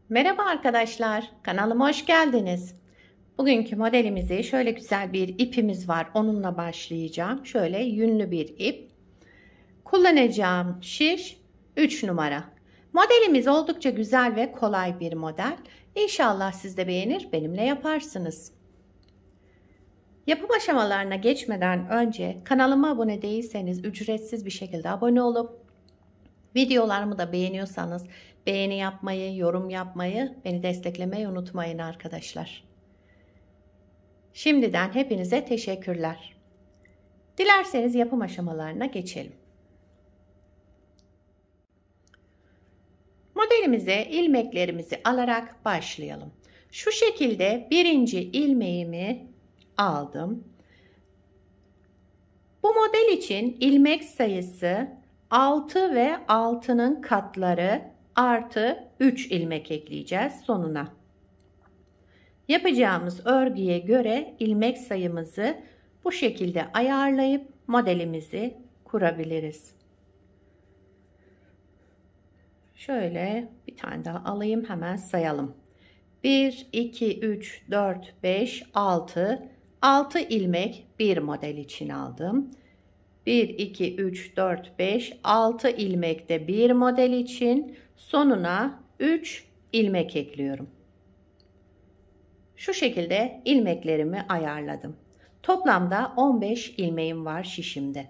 Merhaba arkadaşlar, kanalıma hoş geldiniz. Bugünkü modelimizi şöyle güzel bir ipimiz var, onunla başlayacağım. Şöyle yünlü bir ip. Kullanacağım şiş 3 numara. Modelimiz oldukça güzel ve kolay bir model. İnşallah siz de beğenir, benimle yaparsınız. Yapım aşamalarına geçmeden önce kanalıma abone değilseniz ücretsiz bir şekilde abone olup videolarımı da beğeniyorsanız beğeni yapmayı, yorum yapmayı, beni desteklemeyi unutmayın arkadaşlar. Şimdiden hepinize teşekkürler. Dilerseniz yapım aşamalarına geçelim. Modelimize ilmeklerimizi alarak başlayalım. Şu şekilde birinci ilmeğimi aldım. Bu model için ilmek sayısı 6 ve 6'nın katları artı 3 ilmek ekleyeceğiz sonuna. Yapacağımız örgüye göre ilmek sayımızı bu şekilde ayarlayıp modelimizi kurabiliriz. Şöyle bir tane daha alayım, hemen sayalım. 1, 2, 3, 4, 5, 6. 6 ilmek bir model için aldım. 1, 2, 3, 4, 5, 6 ilmek de bir model için sonuna 3 ilmek ekliyorum. Şu şekilde ilmeklerimi ayarladım. Toplamda 15 ilmeğim var şişimde.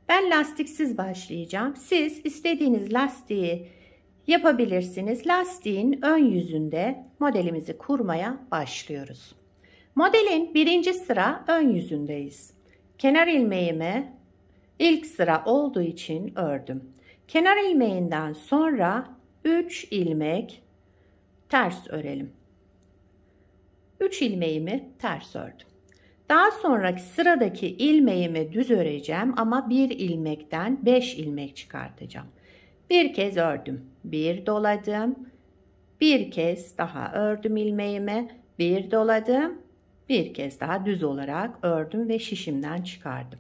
Ben lastiksiz başlayacağım. Siz istediğiniz lastiği yapabilirsiniz. Lastiğin ön yüzünde modelimizi kurmaya başlıyoruz. Modelin birinci sıra ön yüzündeyiz. Kenar ilmeğimi ilk sıra olduğu için ördüm. Kenar ilmeğinden sonra 3 ilmek ters örelim. 3 ilmeğimi ters ördüm. Daha sonraki sıradaki ilmeğimi düz öreceğim ama bir ilmekten 5 ilmek çıkartacağım. Bir kez ördüm, bir doladım, bir kez daha ördüm ilmeğimi, bir doladım, bir kez daha düz olarak ördüm ve şişimden çıkardım.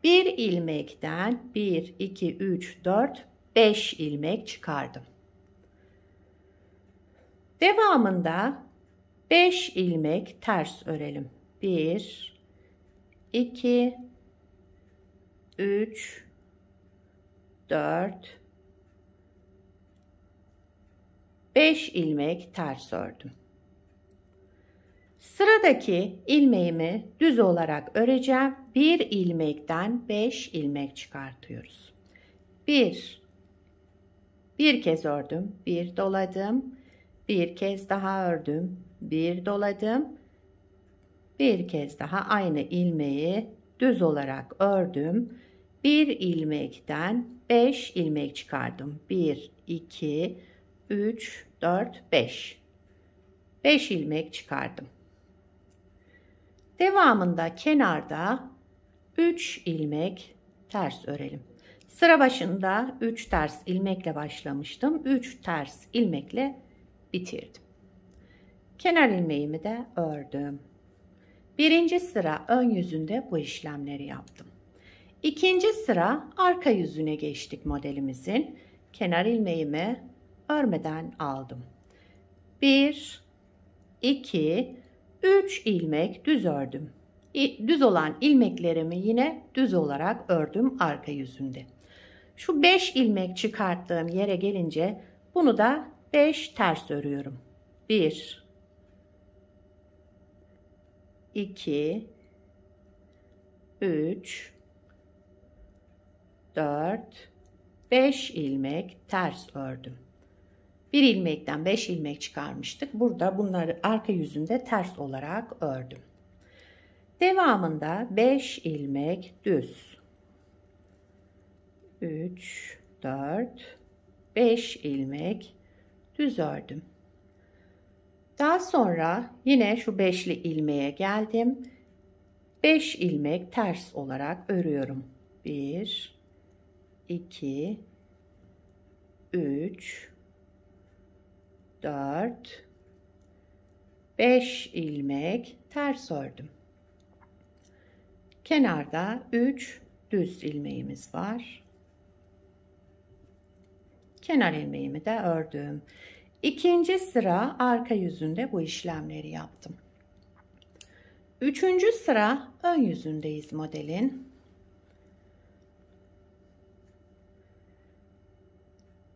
Bir ilmekten 1, 2, 3, 4, 5 ilmek çıkardım. Devamında 5 ilmek ters örelim. 1, 2, 3, 4, 5 ilmek ters ördüm. Sıradaki ilmeğimi düz olarak öreceğim. Bir ilmekten 5 ilmek çıkartıyoruz. Bir kez ördüm, bir doladım, bir kez daha ördüm, bir doladım, bir kez daha aynı ilmeği düz olarak ördüm. Bir ilmekten 5 ilmek çıkardım. 1, 2, 3, 4, 5. 5 ilmek çıkardım. Devamında kenarda 3 ilmek ters örelim. Sıra başında 3 ters ilmekle başlamıştım. 3 ters ilmekle bitirdim. Kenar ilmeğimi de ördüm. Birinci sıra ön yüzünde bu işlemleri yaptım. İkinci sıra arka yüzüne geçtik modelimizin. Kenar ilmeğimi örmeden aldım. 1, 2, 3 ilmek düz ördüm. Düz olan ilmeklerimi yine düz olarak ördüm arka yüzünde. Şu 5 ilmek çıkarttığım yere gelince bunu da 5 ters örüyorum. 1, 2, 3, 4, 5 ilmek ters ördüm. Bir ilmekten 5 ilmek çıkarmıştık. Burada bunları arka yüzünde ters olarak ördüm. Devamında 5 ilmek düz. 3, 4, 5 ilmek düz ördüm. Daha sonra yine şu 5'li ilmeğe geldim. 5 ilmek ters olarak örüyorum. 1, 2, 3, 4, 5 ilmek ters ördüm. Kenarda 3 düz ilmeğimiz var. Kenar ilmeğimi de ördüm. İkinci sıra arka yüzünde bu işlemleri yaptım. Üçüncü sıra ön yüzündeyiz modelin.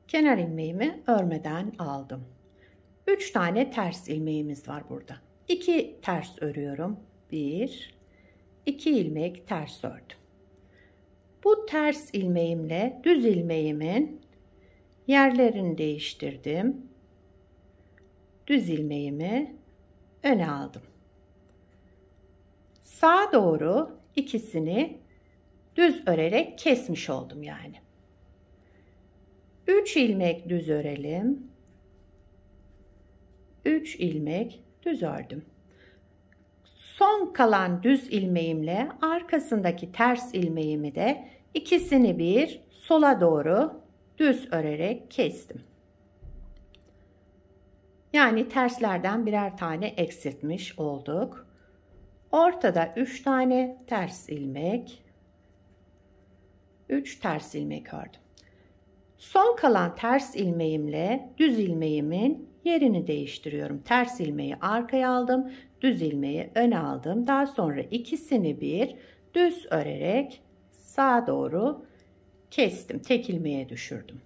Kenar ilmeğimi örmeden aldım. 3 tane ters ilmeğimiz var burada. 2 ters örüyorum. 1, 2 ilmek ters ördüm. Bu ters ilmeğimle düz ilmeğimin yerlerini değiştirdim. Düz ilmeğimi öne aldım. Sağa doğru ikisini düz örerek kesmiş oldum yani. 3 ilmek düz örelim. 3 ilmek düz ördüm. Son kalan düz ilmeğimle arkasındaki ters ilmeğimi de ikisini bir sola doğru düz örerek kestim. Yani terslerden birer tane eksiltmiş olduk. Ortada 3 tane ters ilmek, 3 ters ilmek ördüm. Son kalan ters ilmeğimle düz ilmeğimin yerini değiştiriyorum. Ters ilmeği arkaya aldım, düz ilmeği öne aldım. Daha sonra ikisini bir düz örerek sağa doğru kestim. Tek ilmeğe düşürdüm.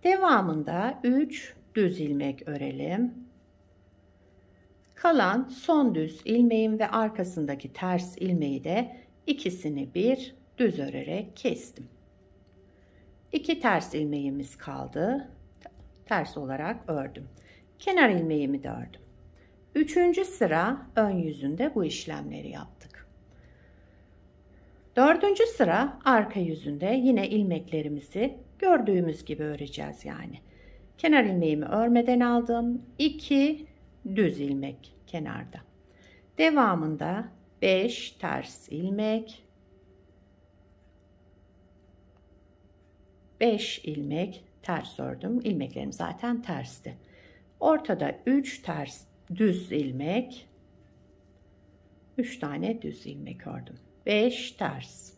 Devamında 3 düz ilmek örelim. Kalan son düz ilmeğim ve arkasındaki ters ilmeği de ikisini bir düz örerek kestim. 2 ters ilmeğimiz kaldı. Ters olarak ördüm. Kenar ilmeğimi de ördüm. Üçüncü sıra ön yüzünde bu işlemleri yaptık. Dördüncü sıra arka yüzünde yine ilmeklerimizi gördüğümüz gibi öreceğiz yani. Kenar ilmeğimi örmeden aldım. 2 düz ilmek kenarda. Devamında 5 ters ilmek, 5 ilmek ters ördüm. İlmeklerim zaten tersti. Ortada 3 ters düz ilmek, 3 tane düz ilmek ördüm. 5 ters.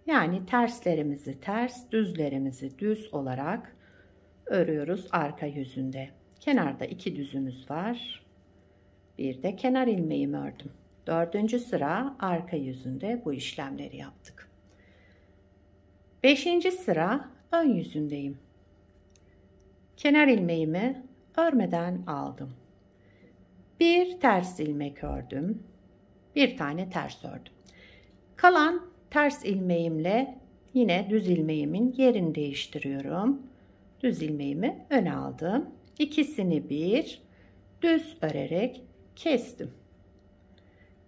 Yani terslerimizi ters, düzlerimizi düz olarak örüyoruz arka yüzünde. Kenarda 2 düzümüz var. Bir de kenar ilmeğimi ördüm. Dördüncü sıra arka yüzünde bu işlemleri yaptık. Beşinci sıra ön yüzündeyim. Kenar ilmeğimi örmeden aldım. Bir ters ilmek ördüm. Bir tane ters ördüm. Kalan ters ilmeğimle yine düz ilmeğimin yerini değiştiriyorum. Düz ilmeğimi öne aldım. İkisini bir düz örerek kestim.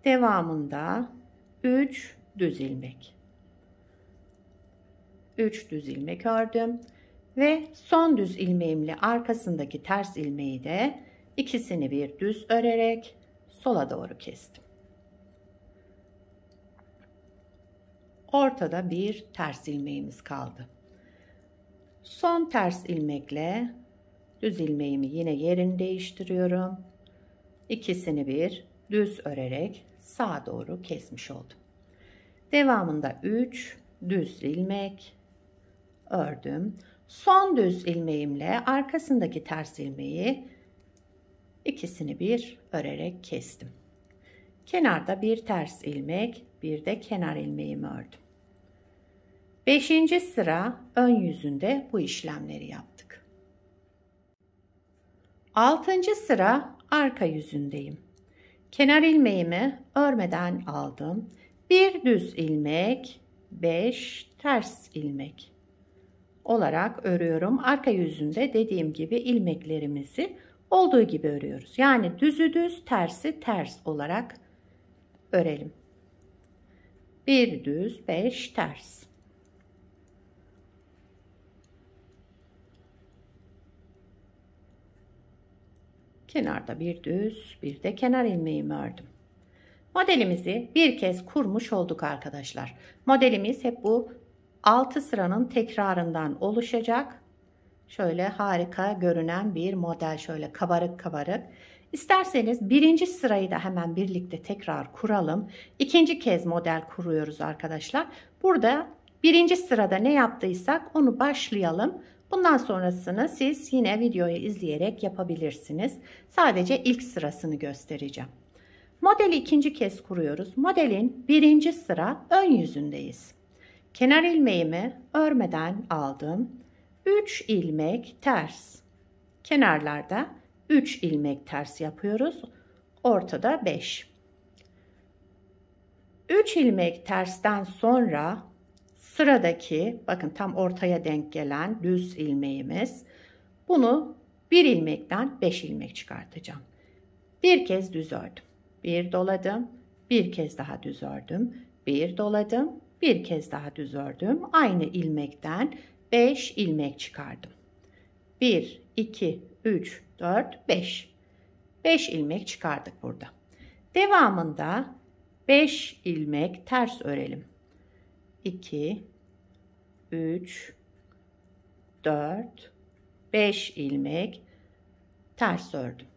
Devamında 3 düz ilmek. 3 düz ilmek ördüm ve son düz ilmeğimle arkasındaki ters ilmeği de ikisini bir düz örerek sola doğru kestim. Ortada bir ters ilmeğimiz kaldı. Son ters ilmekle düz ilmeğimi yine yerini değiştiriyorum. İkisini bir düz örerek sağa doğru kesmiş oldum. Devamında 3 düz ilmek ördüm. Son düz ilmeğimle arkasındaki ters ilmeği ikisini bir örerek kestim. Kenarda bir ters ilmek, bir de kenar ilmeğimi ördüm. 5. sıra ön yüzünde bu işlemleri yaptık. 6. sıra arka yüzündeyim. Kenar ilmeğimi örmeden aldım. Bir düz ilmek, 5 ters ilmek olarak örüyorum. Arka yüzünde dediğim gibi ilmeklerimizi olduğu gibi örüyoruz. Yani düzü düz, tersi ters olarak örelim. Bir düz, 5 ters. Kenarda bir düz, bir de kenar ilmeğimi ördüm. Modelimizi bir kez kurmuş olduk arkadaşlar. Modelimiz hep bu 6 sıranın tekrarından oluşacak. Şöyle harika görünen bir model, şöyle kabarık kabarık. İsterseniz birinci sırayı da hemen birlikte tekrar kuralım. İkinci kez model kuruyoruz arkadaşlar. Burada birinci sırada ne yaptıysak onu başlayalım. Bundan sonrasını siz yine videoyu izleyerek yapabilirsiniz. Sadece ilk sırasını göstereceğim. Modeli ikinci kez kuruyoruz. Modelin birinci sıra ön yüzündeyiz. Kenar ilmeğimi örmeden aldım. 3 ilmek ters. Kenarlarda 3 ilmek ters yapıyoruz. Ortada 5. 3 ilmek tersten sonra sıradaki, bakın tam ortaya denk gelen düz ilmeğimiz. Bunu bir ilmekten 5 ilmek çıkartacağım. Bir kez düz ördüm. Bir doladım. Bir kez daha düz ördüm. Bir doladım. Bir kez daha düz ördüm. Aynı ilmekten 5 ilmek çıkardım. 1, 2, 3, 4, 5. 5 ilmek çıkardık burada. Devamında 5 ilmek ters örelim. 2, 3, 4, 5 ilmek ters ördüm.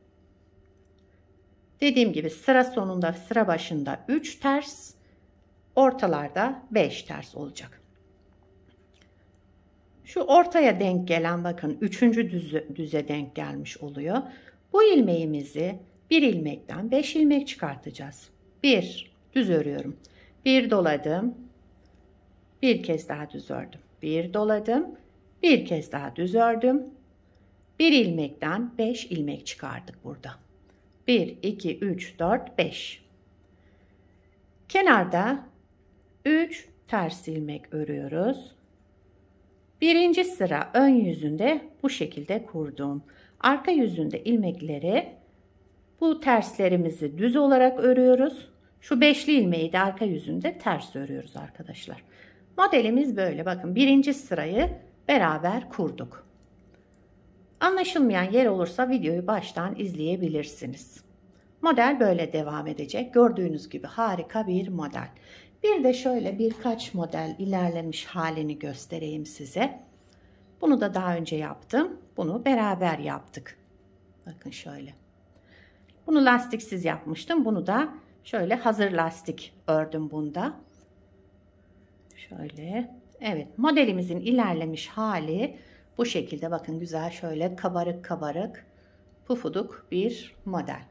Dediğim gibi sıra sonunda, sıra başında 3 ters, ortalarda 5 ters olacak. Şu ortaya denk gelen, bakın 3. düze denk gelmiş oluyor. Bu ilmeğimizi bir ilmekten 5 ilmek çıkartacağız. 1 düz örüyorum. 1 doladım. Bir kez daha düz ördüm. 1 doladım. Bir kez daha düz ördüm. Bir ilmekten 5 ilmek çıkardık burada. 1, 2, 3, 4, 5. Kenarda 3 ters ilmek örüyoruz. Birinci sıra ön yüzünde bu şekilde kurdum. Arka yüzünde ilmekleri, bu terslerimizi düz olarak örüyoruz. Şu beşli ilmeği de arka yüzünde ters örüyoruz arkadaşlar. Modelimiz böyle. Bakın birinci sırayı beraber kurduk. Anlaşılmayan yer olursa videoyu baştan izleyebilirsiniz. Model böyle devam edecek. Gördüğünüz gibi harika bir model. Bir de şöyle birkaç model ilerlemiş halini göstereyim size. Bunu da daha önce yaptım. Bunu beraber yaptık. Bakın şöyle. Bunu lastiksiz yapmıştım. Bunu da şöyle hazır lastik ördüm bunda. Şöyle. Evet, modelimizin ilerlemiş hali bu şekilde. Bakın güzel, şöyle kabarık kabarık pufuduk bir model.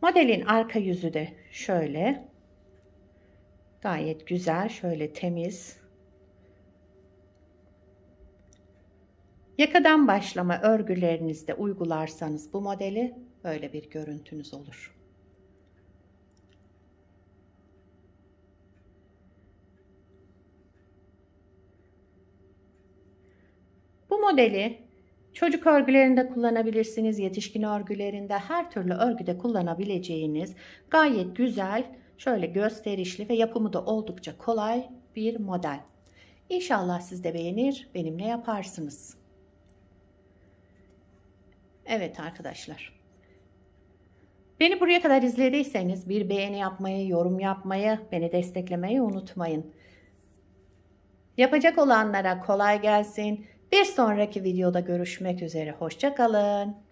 Modelin arka yüzü de şöyle. Gayet güzel, şöyle temiz. Yakadan başlama örgülerinizde uygularsanız bu modeli böyle bir görüntünüz olur. Bu modeli çocuk örgülerinde kullanabilirsiniz, yetişkin örgülerinde, her türlü örgüde kullanabileceğiniz gayet güzel, şöyle gösterişli ve yapımı da oldukça kolay bir model. İnşallah siz de beğenir, benimle yaparsınız. Evet arkadaşlar. Beni buraya kadar izlediyseniz bir beğeni yapmayı, yorum yapmayı, beni desteklemeyi unutmayın. Yapacak olanlara kolay gelsin. Bir sonraki videoda görüşmek üzere. Hoşça kalın.